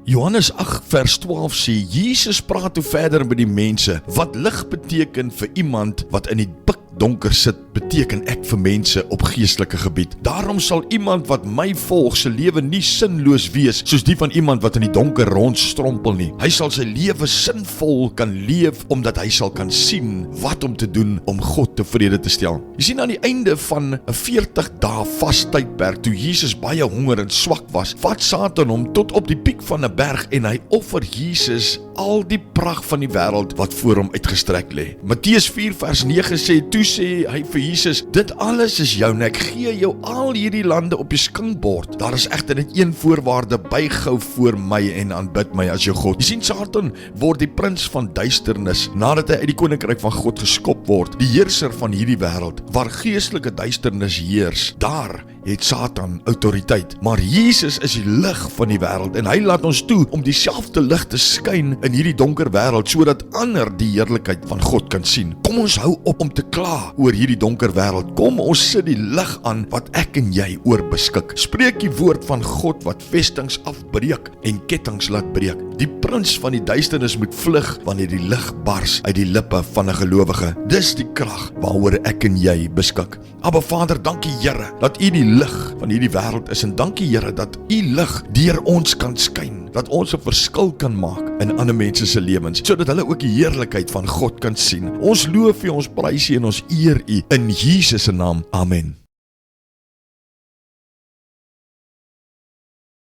Johannes 8 vers 12 sê, Jesus praat toe verder met die mense, wat lig beteken vir iemand wat in die donker sit, beteken ek vir mense op geestelike gebied. Daarom sal iemand wat my volg, sy lewe nie sinloos wees, soos die van iemand wat in die donker rondstrompel nie. Hy sal sy lewe sinvol kan leef, omdat hy sal kan sien wat om te doen om God tevrede te stel. Jy sien, aan die einde van 'n 40 dae vastydperk, toe Jesus baie honger en swak was, vat Satan hom tot op die piek van 'n berg en hy offer Jesus al die pragt van die wêreld wat voor hom uitgestrek lê. Matteus 4 vers 9 sê, toe sê hy vir Jesus, dit alles is joune, ek gee jou al hierdie lande op jou skinkbord. Daar is egter net een voorwaarde, buig gou voor my en aanbid my as jou God. Jy sien, Satan word die prins van duisternis, nadat hy uit die koninkryk van God geskop word, die heerser van hierdie wêreld, waar geestelike duisternis heers, daar het Satan autoriteit. Maar Jesus is die lig van die wêreld en hy laat ons toe om dieselfde lig te skyn in hierdie donker wêreld, sodat ander die heerlikheid van God kan sien. Kom ons hou op om te kla oor hierdie donker wêreld. Kom ons sit die lig aan wat ek en jy oor beskik. Spreek die woord van God wat vestings afbreek en kettinge laat breek. Die prins van die duisternis moet vlug wanneer die lig bars uit die lippe van 'n gelowige. Dis die krag waaroor ek en jy beskik. Abba Vader, dankie Here dat U die lig van hierdie wêreld is, en dankie Here dat U lig deur ons kan skyn, dat ons 'n verskil kan maak in ander mense se lewens, sodat hulle ook die heerlikheid van God kan sien. Ons loof U, ons prys U en ons eer U in Jesus se naam. Amen.